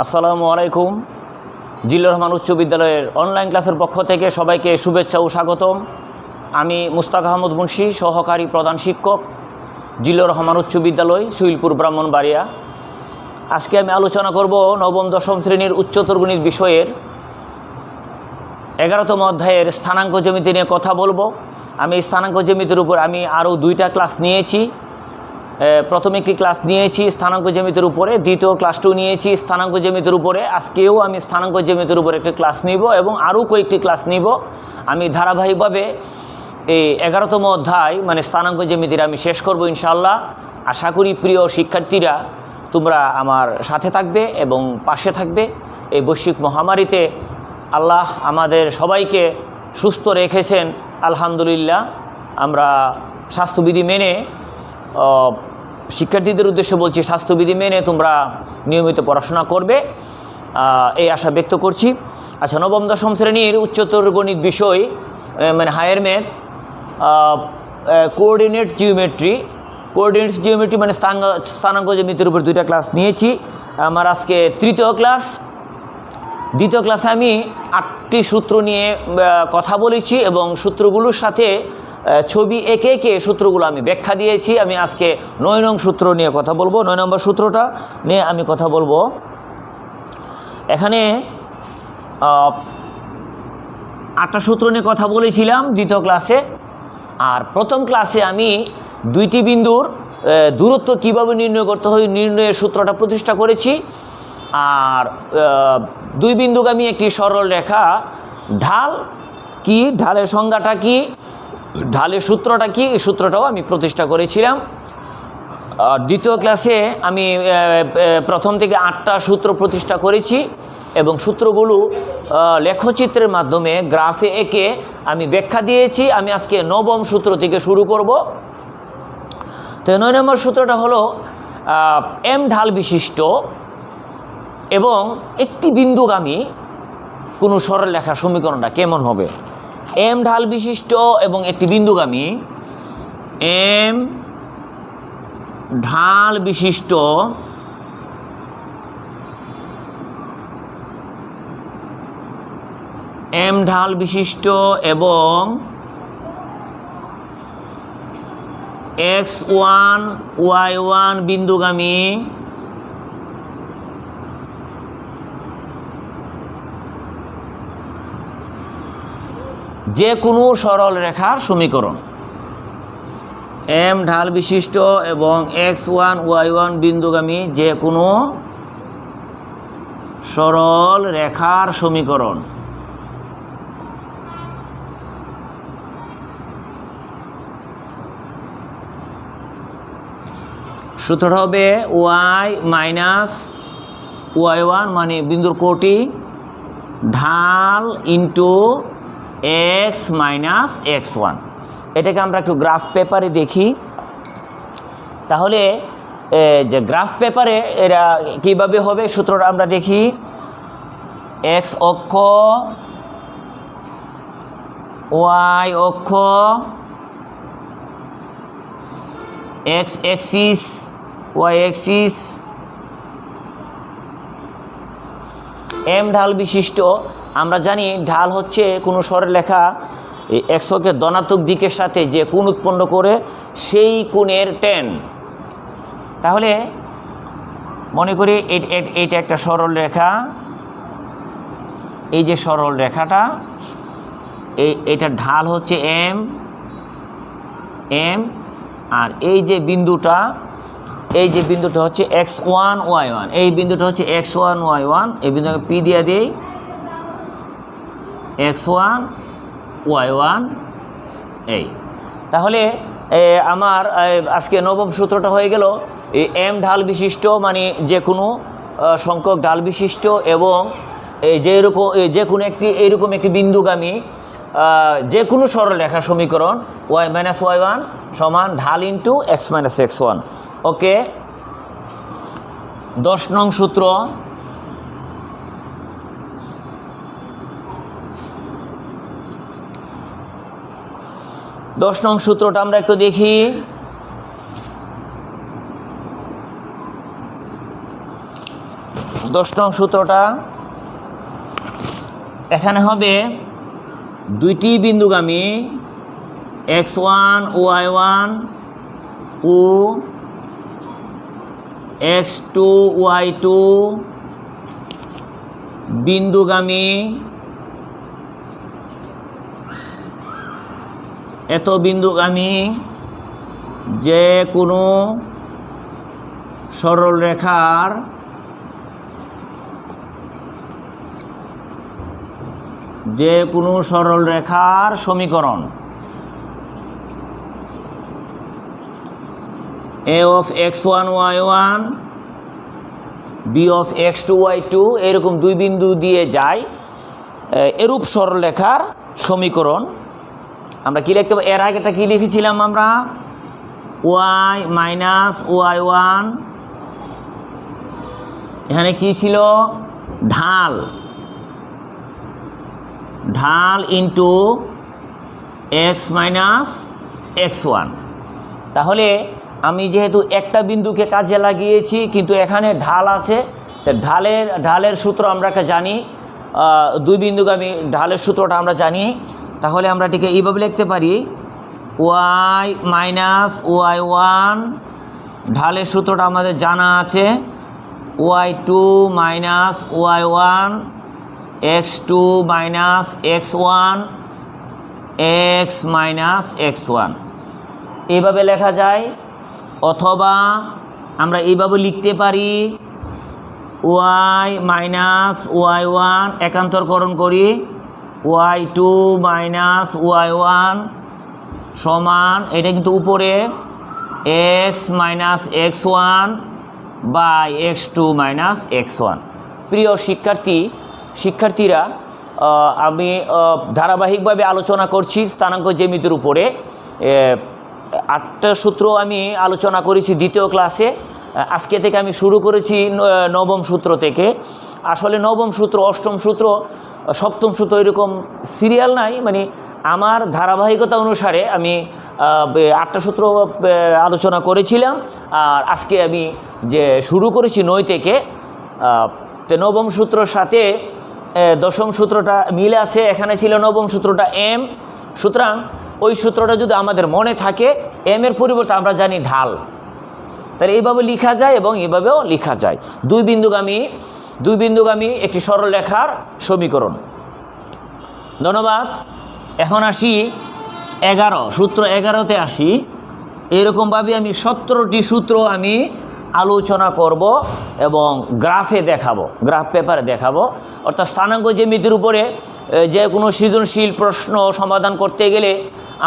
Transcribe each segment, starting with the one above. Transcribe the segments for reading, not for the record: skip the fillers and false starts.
আসসালামু আলাইকুম। জিল্লুর রহমান উচ্চ বিদ্যালয়ের অনলাইন ক্লাসের পক্ষ থেকে সবাইকে শুভেচ্ছা ও স্বাগতম। আমি মুস্তাক আহমদ মুন্সি, সহকারী প্রধান শিক্ষক, জিল্লুর রহমান উচ্চ বিদ্যালয়, সুইলপুর, ব্রাহ্মণবাড়িয়া। আজকে আমি আলোচনা করব নবম দশম শ্রেণীর উচ্চতর গণিত বিষয়ের 11তম অধ্যায়ের স্থানাঙ্ক জ্যামিতি নিয়ে কথা বলবো। আমি স্থানাঙ্ক জ্যামিতির উপর আরও 2টা ক্লাস নিয়েছি। প্রথম একটি ক্লাস নিয়েছি স্থানাঙ্ক জ্যামিতির উপরে, দ্বিতীয় ক্লাসটিও নিয়েছি স্থানাঙ্ক জ্যামিতির উপরে। আজকেও আমি স্থানাঙ্ক জ্যামিতির উপরে একটি ক্লাস নিব এবং আরও কয়েকটি ক্লাস নিব। আমি ধারাবাহিকভাবে এই 11তম অধ্যায় মানে স্থানাঙ্ক জ্যামিতির আমি শেষ করব ইনশাআল্লাহ। আশা করি প্রিয় শিক্ষার্থীরা তোমরা আমার সাথে থাকবে এবং পাশে থাকবে। এই বৈশ্বিক মহামারীতে আল্লাহ আমাদের সবাইকে সুস্থ রেখেছেন, আলহামদুলিল্লাহ। আমরা স্বাস্থ্যবিধি মেনে, শিক্ষার্থীদের উদ্দেশ্যে বলছি, স্বাস্থ্যবিধি মেনে তোমরা নিয়মিত পড়াশোনা করবে এই আশা ব্যক্ত করছি। আচ্ছা, নবম দশম শ্রেণীর উচ্চতর গণিত বিষয় মানে হায়ার ম্যাথ, কোঅর্ডিনেট জিওমেট্রি মানে স্থানাঙ্ক জ্যামিতির উপর 2টা ক্লাস নিয়েছি। আমার আজকে তৃতীয় ক্লাস। দ্বিতীয় ক্লাসে আমি 8টি সূত্র নিয়ে কথা বলেছি এবং সূত্রগুলোর সাথে ছবি এঁকে এঁকে সূত্রগুলো আমি ব্যাখ্যা দিয়েছি। আমি আজকে 9 নং সূত্র নিয়ে কথা বলবো। 9 নম্বর সূত্রটা নিয়ে আমি কথা বলবো। এখানে 8টা সূত্র নিয়ে কথা বলেছিলাম দ্বিতীয় ক্লাসে। আর প্রথম ক্লাসে আমি 2টি বিন্দুর দূরত্ব কিভাবে নির্ণয় করতে হয় নির্ণয়ের সূত্রটা প্রতিষ্ঠা করেছি। আর 2 বিন্দুগামী একটি সরল রেখা ঢাল কি, ঢালের সংজ্ঞাটা কি, ঢালের সূত্রটা কি, এই সূত্রটাও আমি প্রতিষ্ঠা করেছিলাম। আর দ্বিতীয় ক্লাসে আমি প্রথম থেকে 8টা সূত্র প্রতিষ্ঠা করেছি এবং সূত্রগুলো লেখচিত্রের মাধ্যমে গ্রাফে এঁকে আমি ব্যাখ্যা দিয়েছি। আমি আজকে 9ম সূত্র থেকে শুরু করব। তো 9 নম্বর সূত্রটা হলো এম ঢাল বিশিষ্ট এবং একটি বিন্দুগামী কোনো সরলরেখার সমীকরণটা কেমন হবে। এম ঢাল বিশিষ্ট এবং একটি বিন্দুগামী, এম ঢাল বিশিষ্ট এবং x1 y1 বিন্দুগামী যে কোনো সরল রেখার সমীকরণ। এম ঢাল বিশিষ্ট এবং x1 y1 বিন্দুগামী যে কোনো সরল রেখার সমীকরণ। সূত্রটা হবে y মাইনাস y1 মানে বিন্দুর কোটি ঢাল ইন্টু x মাইনাস x1। এটাকে আমরা একটু গ্রাফ পেপারে দেখি। তাহলে যে গ্রাফ পেপারে এরা কীভাবে হবে সূত্রটা আমরা দেখি। x অক্ষ, y অক্ষ, x axis, y axis, m ঢাল বিশিষ্ট। আমরা জানি ঢাল হচ্ছে কোনো সরলরেখা x অক্ষের ধনাত্মক দিকের সাথে যে কোণ উৎপন্ন করে সেই কোণের tan। তাহলে মনে করি এইটা একটা সরল রেখা, এই যে সরল রেখাটা এইটা ঢাল হচ্ছে m, আর এই যে বিন্দুটা হচ্ছে x1 y1, এই বিন্দুটা হচ্ছে x1 y1, এই বিন্দুকে p দিয়ে দেই, x1 y1 এই। তাহলে আমার আজকে 9ম সূত্রটা হয়ে গেল এই এম ঢাল বিশিষ্ট মানে যে কোনো সংখ্যক ঢাল বিশিষ্ট এবং যে কোনো একটি এইরকম একটি বিন্দুগামী যে কোনো সরল রেখার সমীকরণ y মাইনাস y1 সমান ঢাল ইন্টু x মাইনাস x1। ওকে, 10 নং সূত্র। দশ নং সূত্রটা আমরা একটু দেখি। 10 নং সূত্রটা এখানে হবে দুইটি বিন্দুগামী x1 y1 ও x2 y2 বিন্দুগামী এত বিন্দুগামী যে কোনো সরল রেখার সমীকরণ a of x1 y1 b of x2 y2 এরকম দুই বিন্দু দিয়ে যায় এরূপ সরলরেখার সমীকরণ আমরা কি লিখতে পারি? এর আগেটা কি লিখেছিলাম আমরা? y মাইনাস y1, এখানে কি ছিল? ঢাল ইন্টু x মাইনাস x1। তাহলে আমি যেহেতু একটা বিন্দুকে কাজে লাগিয়েছি কিন্তু এখানে ঢাল আছে, ঢালের সূত্র আমরা একটা জানি, দুই বিন্দুগামী ঢালের সূত্রটা আমরা জানি। তাহলে আমরা এটিকে এইভাবে লিখতে পারি y মাইনাস y1, ঢালের সূত্রটা আমাদের জানা আছে y2 minus y1 x2 minus x1 x minus x1 এইভাবে লেখা যায়। অথবা আমরা এইভাবে লিখতে পারি y মাইনাস y1 একান্তরকরণ করি y2 মাইনাস y1 সমান, এটা কিন্তু উপরে x minus x1 by x2 minus x1। প্রিয় শিক্ষার্থীরা, আমি ধারাবাহিকভাবে আলোচনা করছি স্থানাঙ্ক জ্যামিতির উপরে। 8টা সূত্র আমি আলোচনা করেছি দ্বিতীয় ক্লাসে। আজকে থেকে আমি শুরু করেছি নবম সূত্র থেকে। আসলে নবম সূত্র, অষ্টম সূত্র, সপ্তম সূত্র এরকম সিরিয়াল নাই, মানে আমার ধারাবাহিকতা অনুসারে আমি 8টা সূত্র আলোচনা করেছিলাম। আর আজকে আমি যে শুরু করেছি 9 থেকে, তো নবম সূত্রর সাথে দশম সূত্রটা মিলে আছে। এখানে ছিল নবম সূত্রটা m, সুতরাং ওই সূত্রটা যদি আমাদের মনে থাকে, m এর পরিবর্তে আমরা জানি ঢাল, তাহলে এইভাবে লেখা যায় এবং এইভাবেও লেখা যায়। দুই বিন্দুগামী একটি সরলরেখার সমীকরণ। ধন্যবাদ। এখন আসি 11, সূত্র 11তে আসি। এরকমভাবে আমি 17টি সূত্র আমি আলোচনা করব এবং গ্রাফে দেখাবো, গ্রাফ পেপারে দেখাবো। অর্থাৎ স্থানাঙ্ক জ্যামিতির উপরে যে কোনো সৃজনশীল প্রশ্ন সমাধান করতে গেলে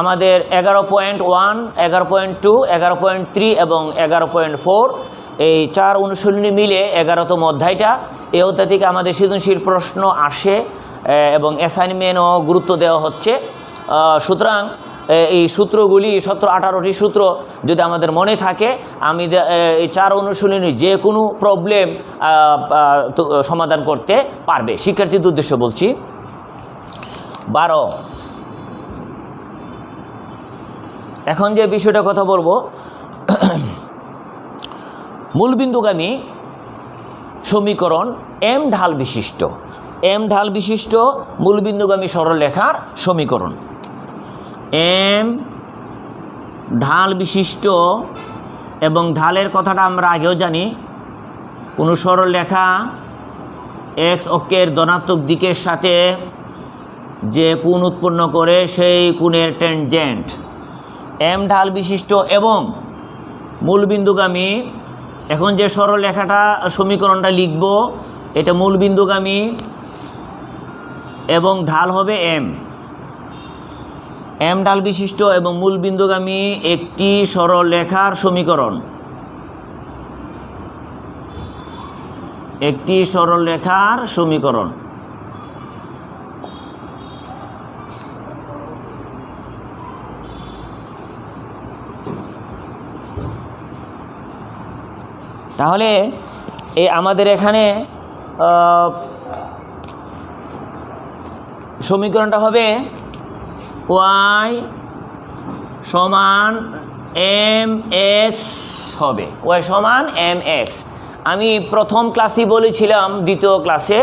আমাদের 11.1, 11.2, 11.3 এবং 11.4 এই 4 অনুশীলনী মিলে 11তম অধ্যায়টা। এই অধ্যায় থেকে আমাদের সৃজনশীল প্রশ্ন আসে এবং অ্যাসাইনমেন্টও গুরুত্ব দেওয়া হচ্ছে। সুতরাং এই সূত্রগুলি 17-18টি সূত্র যদি আমাদের মনে থাকে, আমি এই 4 অনুশীলনী যে কোনো প্রবলেম সমাধান করতে পারবে। শিক্ষার্থীদের উদ্দেশ্য বলছি। 12, এখন যে বিষয়টা কথা বলবো, মূলবিন্দুগামী সমীকরণ m ঢাল বিশিষ্ট মূলবিন্দুগামী সরলরেখার সমীকরণ। m ঢাল বিশিষ্ট, এবং ঢালের কথাটা আমরা আগেও জানি, কোনো সরলরেখা x অক্ষের ধনাত্মক দিকের সাথে যে কোণ উৎপন্ন করে সেই কোণের ট্যানজেন্ট। m ঢাল বিশিষ্ট এবং মূলবিন্দুগামী। এখন যে সরলরেখাটা সমীকরণটা লিখব, এটা মূলবিন্দুগামী এবং ঢাল হবে m ঢাল বিশিষ্ট এবং মূলবিন্দুগামী একটি সরলরেখার সমীকরণ। তাহলে আমাদের এখানে সমীকরণটা হবে y সমান mx হবে, y সমান mx। আমি প্রথম ক্লাসে বলেছিলাম, দ্বিতীয় ক্লাসে,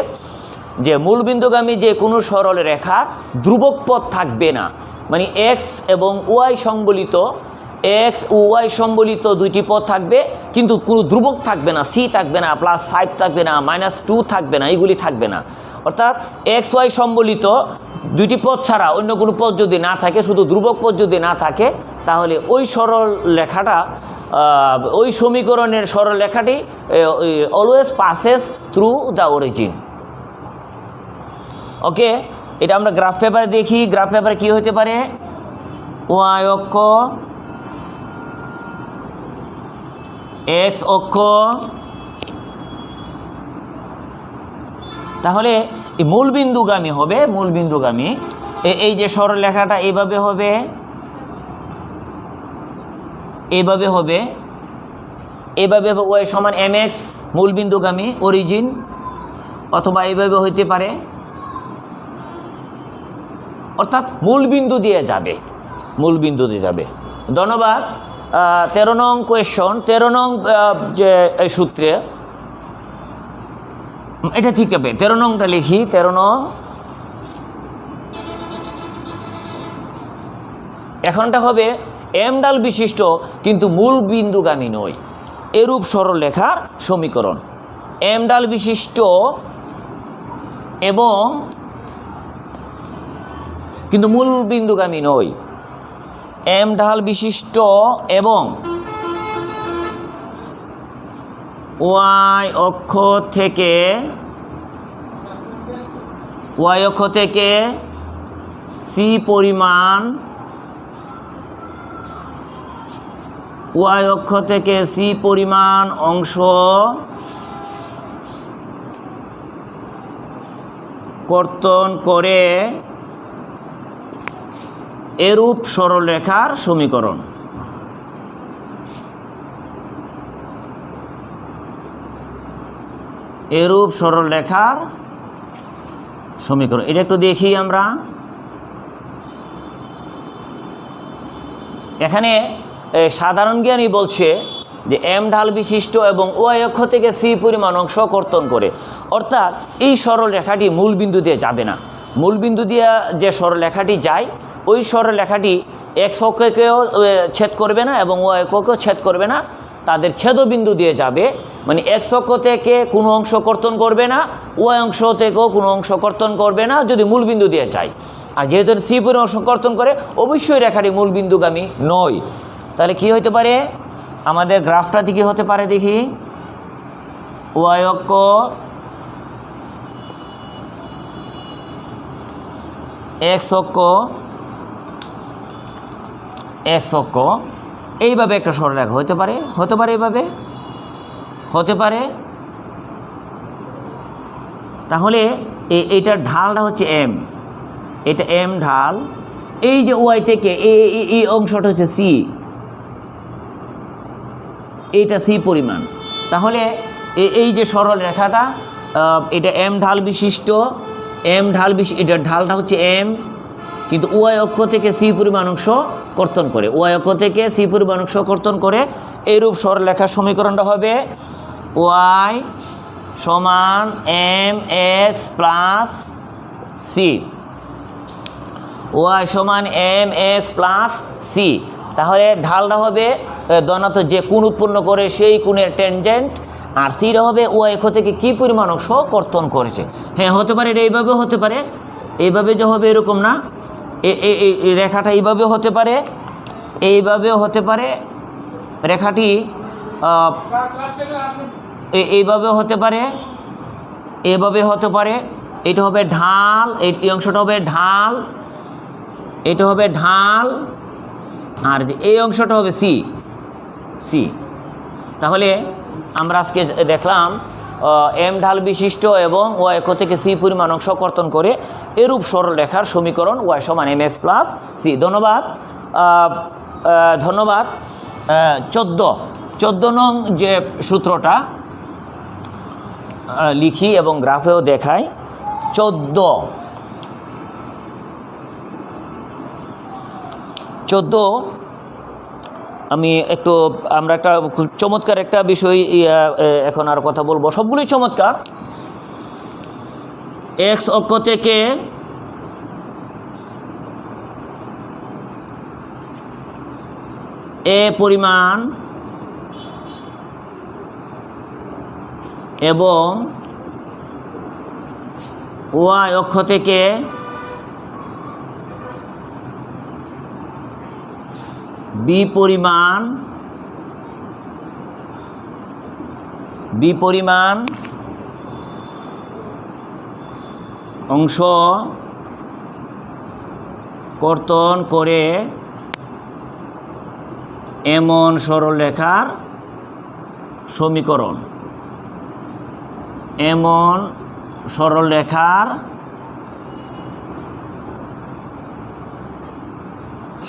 যে মূলবিন্দুগামী যে কোনো সরল রেখা ধ্রুবক পথ থাকবে না, মানে এক্স এবং ওয়াই সম্বলিত, এক্স ও ওয়াই সম্বলিত দুইটি পথ থাকবে, কিন্তু কোনো ধ্রুবক থাকবে না, সি থাকবে না, +5 থাকবে না, -2 থাকবে না, এইগুলি থাকবে না। অর্থাৎ এক্স ওয়াই সম্বলিত দুইটি পথ ছাড়া অন্য কোনো পথ যদি না থাকে, শুধু ধ্রুবক পথ যদি না থাকে, তাহলে ওই সরল রেখাটা, ওই সমীকরণের সরল রেখাটি always passes through the origin. Okay, এটা আমরা গ্রাফ পেপারে দেখি। গ্রাফ পেপারে কী হতে পারে? ওয়াই অক্ষ, এক্স অক্ষ, তাহলে মূলবিন্দুগামী হবে, মূলবিন্দুগামী এই যে সরল রেখাটা এইভাবে হবে, এইভাবে হবে, এইভাবে ওয়াই সমান mx মূলবিন্দুগামী অরিজিন, অথবা এইভাবে হইতে পারে, অর্থাৎ মূলবিন্দু দিয়ে যাবে, মূলবিন্দু দিয়ে যাবে। ধন্যবাদ। 13 নং কোয়েশন, 13 নং যে সূত্রে, এটা ঠিক হবে, 13 নংটা লিখি। 13 নং, এখনটা হবে এম ডাল বিশিষ্ট কিন্তু মূল বিন্দুগামী নয় এরূপ সরল রেখার সমীকরণ। এম ডাল বিশিষ্ট এবং কিন্তু মূল বিন্দুগামী নয়, এম ঢাল বিশিষ্ট এবং ওয়াই অক্ষ থেকে সি পরিমাণ, ওয়াই অক্ষ থেকে সি পরিমাণ অংশ কর্তন করে এরূপ সরলরেখার সমীকরণ। এরূপ সরলরেখার সমীকরণ, এটা একটু দেখি আমরা। এখানে সাধারণ জ্ঞানী বলছে যে এম ঢাল বিশিষ্ট এবং ওয়াই অক্ষ থেকে সি পরিমাণ অংশ কর্তন করে, অর্থাৎ এই সরলরেখাটি মূলবিন্দু দিয়ে যাবে না। মূলবিন্দু দিয়ে যে সরলরেখাটি যায়, ওই সরলরেখাটি এক্স অক্ষকেও ছেদ করবে না এবং ওয়াই অক্ষকেও ছেদ করবে না, তাদের ছেদবিন্দু দিয়ে যাবে। মানে এক্স অক্ষ থেকে কোনো অংশ কর্তন করবে না, ওয়াই অংশ থেকেও কোনো অংশ কর্তন করবে না যদি মূলবিন্দু দিয়ে যায়। আর যেহেতু সি পরিমাণ অংশ কর্তন করে, অবশ্যই রেখাটি মূলবিন্দুগামী নয়। তাহলে কি হতে পারে আমাদের গ্রাফটা কি হতে পারে দেখি। ওয়াই অক্ষ, এক্স অক্ষ, এক্স অক্ষ, এইভাবে একটা সরলরেখা হতে পারে, হতে পারে এইভাবে, হতে পারে। তাহলে এইটার ঢালটা হচ্ছে এম, এটা এম ঢাল, এই যে ওয়াই থেকে এই অংশটা হচ্ছে সি, এইটা সি পরিমাণ। তাহলে এই যে সরল রেখাটা, এটা এম ঢাল বিশিষ্ট, এম ঢাল বিশিষ্ট, এটার ঢালটা হচ্ছে এম, কিন্তু ওয়াই অক্ষ থেকে সি পরিমাণ অংশ কর্তন করে, ওয়াই অক্ষ থেকে সি পরিমাণ অংশ কর্তন করে। এইরূপ সরলরেখার সমীকরণটা হবে ওয়াই সমান m x plus c, y সমান এম এক্স প্লাস সি। তাহলে ঢালটা হবে ধনাত্মক যে কোণ উৎপন্ন করে সেই কোণের ট্যানজেন্ট, আর সিটা হবে ওয়াই অক্ষ থেকে কী পরিমাণ অংশ কর্তন করেছে। হ্যাঁ, হতে পারে এটা এইভাবেও হতে পারে, এইভাবে যে হবে এরকম না, এই রেখাটা এইভাবেও হতে পারে, এইভাবেও হতে পারে, রেখাটি এইভাবেও হতে পারে, এইভাবে হতে পারে। এটা হবে ঢাল, এই অংশটা হবে ঢাল, এটা হবে ঢাল, আর এই অংশটা হবে সি, সি। তাহলে আমরা আজকে দেখলাম এম ঢাল বিশিষ্ট এবং ওয়াই অক্ষ থেকে সি পরিমাণ অংশ কর্তন করে এরূপ সরলরেখার সমীকরণ ওয়াই সমান এম এক্স প্লাস সি। ধন্যবাদ, ধন্যবাদ। 14 নং যে সূত্রটা লিখি এবং গ্রাফেও দেখাই। 14 আমি একটু আমরা একটা খুব চমৎকার একটা বিষয় এখন আর কথা বলবো, সবগুলোই চমৎকার। এক্স অক্ষ থেকে এ পরিমাণ এবং ওয়াই অক্ষ থেকে বি পরিমাণ অংশ কর্তন করে এমন সরলরেখার সমীকরণ, এমন সরলরেখার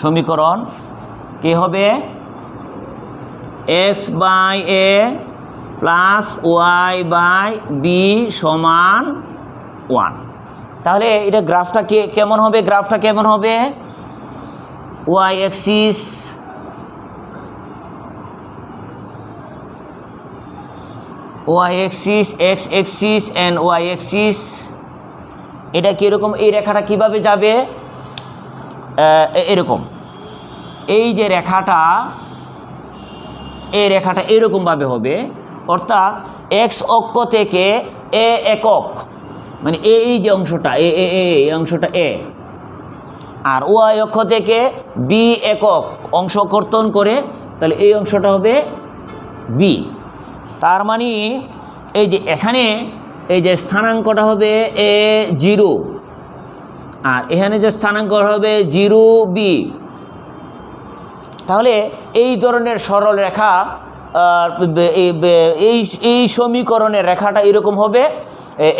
সমীকরণ কি হবে? X by a plus y by b সমান 1। তাহলে এটা গ্রাফটা কেমন হবে? গ্রাফটা কেমন হবে? Y axis x axis and y axis, এটা কীরকম? এই রেখাটা কিভাবে যাবে? এরকম, এই যে রেখাটা, এই রেখাটা এরকমভাবে হবে। অর্থাৎ এক্স অক্ষ থেকে এ একক, মানে এই যে অংশটা এই অংশটা এ, আর ওয়াই অক্ষ থেকে বি একক অংশ কর্তন করে, তাহলে এই অংশটা হবে বি। তার মানে এই যে এখানে এই যে স্থানাঙ্কটা হবে এ 0, আর এখানে যে স্থানাঙ্ক হবে 0b। তাহলে এই ধরনের সরল রেখা, এই সমীকরণের রেখাটা এরকম হবে,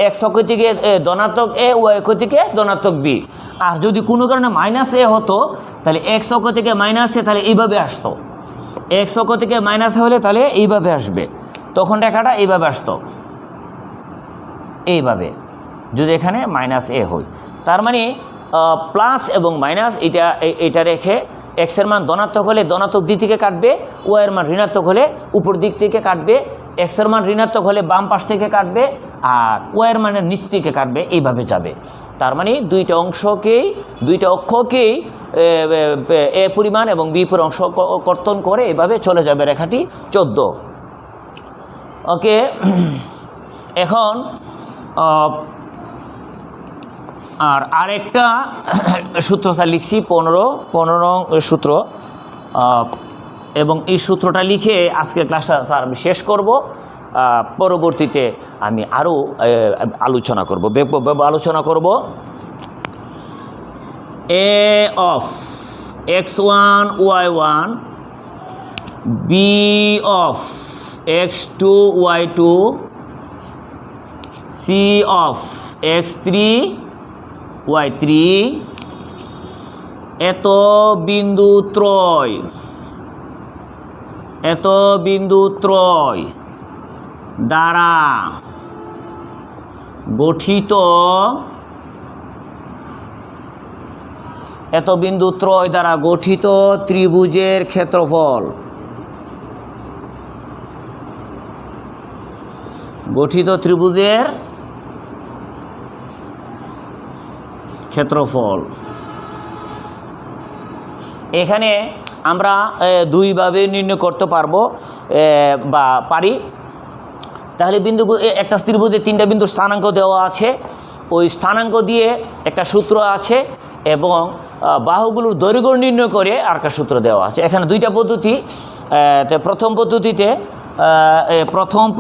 এক্স অক্ষ থেকে ধনাত্মক এ, ওয়াই অক্ষ থেকে ধনাত্মক বি। আর যদি কোনো কারণে মাইনাস এ হতো, তাহলে এক্স অক্ষ থেকে মাইনাস এ, তাহলে এইভাবে আসতো। এক্স অক্ষ থেকে মাইনাস হলে তাহলে এইভাবে আসবে, তখন রেখাটা এইভাবে আসতো, এইভাবে, যদি এখানে মাইনাস এ হয়। তার মানে প্লাস এবং মাইনাস এটা রেখে এক্সের মান ধনাত্মক হলে ধনাত্মক দিক থেকে কাটবে, ওয়াইয়ের মান ঋণাত্মক হলে উপর দিক থেকে কাটবে, এক্সের মান ঋণাত্মক হলে বাম পাশ থেকে কাটবে, আর ওয়াইয়ের মানের নিচ থেকে কাটবে, এইভাবে যাবে। তার মানে দুইটা অক্ষকেই এ পরিমাণ এবং বি পরিমাণ অংশ কর্তন করে এভাবে চলে যাবে রেখাটি 14। ওকে, এখন আর আরেকটা সূত্র স্যার লিখছি, 15 নং সূত্র, এবং এই সূত্রটা লিখে আজকের ক্লাসটা স্যার আমি শেষ করব। পরবর্তীতে আমি আরও আলোচনা করব। A of x1 y1 B of x2 y2 C of x3 y3 এত বিন্দু ত্রয় দ্বারা গঠিত, ত্রিভুজের ক্ষেত্রফল, এখানে আমরা দুইভাবে নির্ণয় করতে পারবো বা পারি। তাহলে একটা ত্রিভুজে 3টা বিন্দুর স্থানাঙ্ক দেওয়া আছে, ওই স্থানাঙ্ক দিয়ে একটা সূত্র আছে, এবং বাহুগুলোর দৈর্ঘ্য নির্ণয় করে আর একটা সূত্র দেওয়া আছে। এখানে দুইটা পদ্ধতি। প্রথম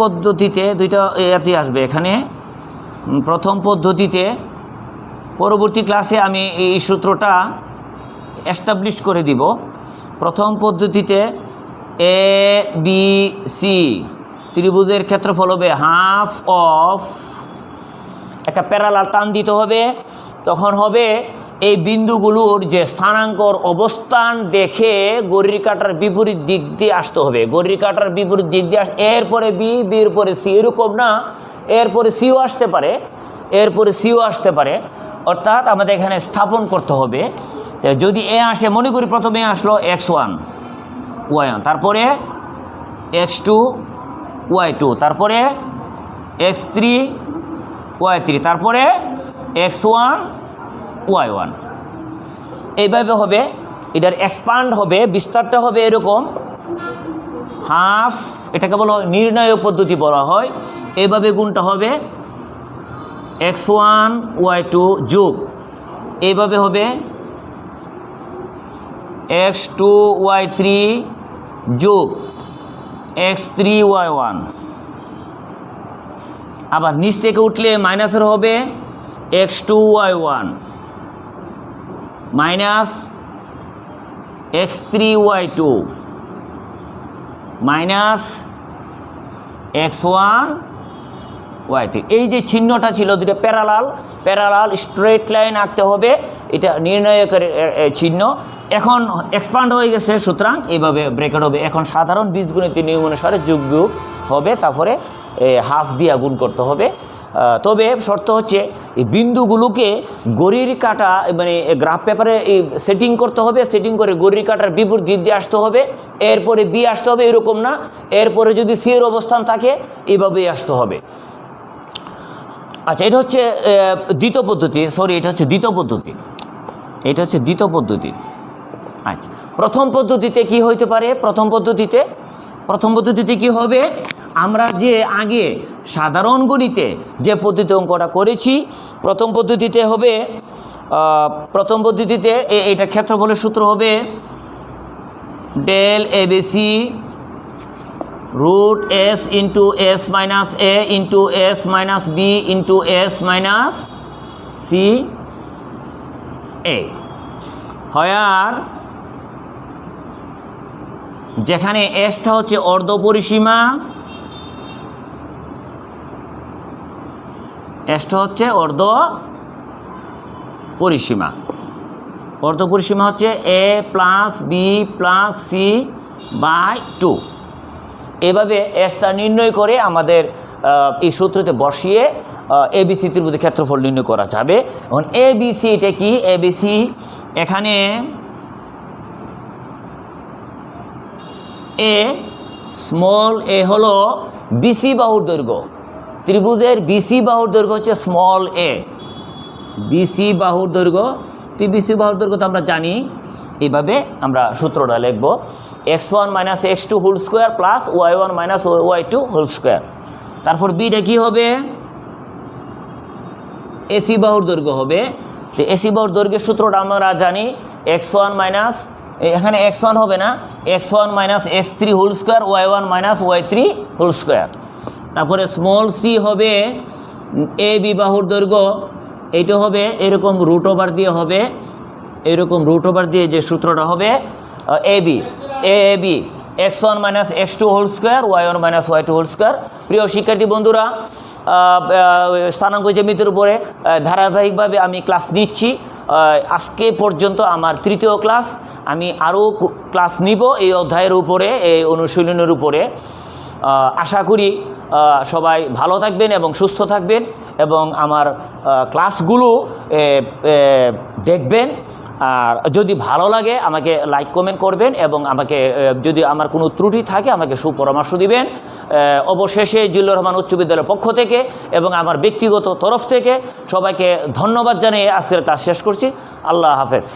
পদ্ধতিতে দুইটা এতে আসবে। এখানে প্রথম পদ্ধতিতে পরবর্তী ক্লাসে আমি এই সূত্রটা এস্টাবলিশ করে দিব। প্রথম পদ্ধতিতে এ বি সি ত্রিভুজের ক্ষেত্রফল হবে হাফ অফ, একটা প্যারালাল টান দিতে হবে, তখন হবে এই বিন্দুগুলোর যে স্থানাঙ্কর অবস্থান দেখে ঘড়ির কাঁটার বিপরীত দিক দিয়ে আসতে হবে। ঘড়ির কাঁটার বিপরীত দিক দিয়ে এরপরে বির পরে সি, এরকম না, এরপরে সিও আসতে পারে, অর্থাৎ আমাদের এখানে স্থাপন করতে হবে। যদি এ আসে, মনে করি প্রথমে আসলো x1, y1, তারপরে x2 y2, তারপরে x3 y3, তারপরে x1 y1। এইভাবে হবে। এটার এক্সপান্ড হবে, বিস্তারটা হবে এরকম হাফ, এটাকে বলা হয় নির্ণয় পদ্ধতি বলা হয়। এইভাবে গুণটা হবে x1 y2 যোগ, এইভাবে হবে x2 y3 যোগ x3 y1। আবার নিচ থেকে উঠলে মাইনাসের হবে x2 y1 minus x3 y2 minus x1 y3। এই যে চিহ্নটা ছিল দুটো প্যারালাল স্ট্রেট লাইন আঁকতে হবে, এটা নির্ণায়কের চিহ্ন। এখন এক্সপান্ড হয়ে গেছে, সুতরাং এইভাবে ব্রেকেট হবে। এখন সাধারণ বীজগণিতের নিয়ম অনুসারে যোগ হবে, তারপরে হাফ দিয়ে গুণ করতে হবে। তবে শর্ত হচ্ছে এই বিন্দুগুলোকে ঘড়ির কাঁটা মানে গ্রাফ পেপারে এই সেটিং করতে হবে, সেটিং করে ঘড়ির কাঁটার বিপরীত দিক দিয়ে আসতে হবে, এরপরে বি আসতে হবে, এরকম না। এরপরে যদি সি এর অবস্থান থাকে এইভাবেই আসতে হবে। আচ্ছা, এটা হচ্ছে দ্বিতীয় পদ্ধতি, এটা হচ্ছে দ্বিতীয় পদ্ধতি। আচ্ছা, প্রথম পদ্ধতিতে কি হইতে পারে? প্রথম পদ্ধতিতে কি হবে? আমরা যে আগে সাধারণ গণিতে যে পদ্ধতি অঙ্কটা করেছি, প্রথম পদ্ধতিতে হবে, এটা ক্ষেত্রফলের সূত্র হবে ডেল ABC root S into S minus A into S minus B into S minus C এ। হয়ার যেখানে এসটা হচ্ছে অর্ধ পরিসীমা, অর্ধ পরিসীমা হচ্ছে A plus B plus C by 2। এভাবে এসটা নির্ণয় করে আমাদের এই সূত্রতে বসিয়ে এবিসি ত্রিভুজের ক্ষেত্রফল নির্ণয় করা যাবে। এখন এবিসি এটা কি? এবিসি এখানে স্মল এ হলো বিসি বাহুর দৈর্ঘ্য, ত্রিভুজের বিসি বাহুর দৈর্ঘ্য হচ্ছে স্মল এ, বিসি বাহুর দৈর্ঘ্য। বিসি বাহুর দৈর্ঘ্য তো আমরা জানি, এইভাবে আমরা সূত্রটা লিখব x1 minus x2 whole square plus y1 minus y2 whole square. তারপর বিটা কি হবে? এসি বাহুর দৈর্ঘ্য হবে। তো এসি বাহুর দৈর্ঘ্যের সূত্রটা আমরা জানি x1 মাইনাস, এখানে x1 হবে না, x1 minus x3 whole square y1 minus y3 whole square. তারপরে স্মল সি হবে এ বি বাহুর দৈর্ঘ্য, এইটা হবে এরকম রুট ওভার দিয়ে হবে, এরকম রুট ওভার দিয়ে যে সূত্রটা হবে A B x1 minus x2 whole square y1 minus y2 whole square. প্রিয় শিক্ষার্থী বন্ধুরা, স্থানাঙ্ক জ্যামিতির উপরে ধারাবাহিকভাবে আমি ক্লাস নিচ্ছি। আজকে পর্যন্ত আমার তৃতীয় ক্লাস, আমি আরও ক্লাস নিব এই অধ্যায়ের উপরে, এই অনুশীলনের উপরে। আশা করি সবাই ভালো থাকবেন এবং সুস্থ থাকবেন এবং আমার ক্লাসগুলো দেখবেন। আর যদি ভালো লাগে আমাকে লাইক কমেন্ট করবেন এবং আমাকে যদি আমার কোনো ত্রুটি থাকে আমাকে সুপরামর্শ দিবেন। অবশেষে জিল্লুর রহমান উচ্চ বিদ্যালয়ের পক্ষ থেকে এবং আমার ব্যক্তিগত তরফ থেকে সবাইকে ধন্যবাদ জানিয়ে আজকের ক্লাস শেষ করছি। আল্লাহ হাফেজ।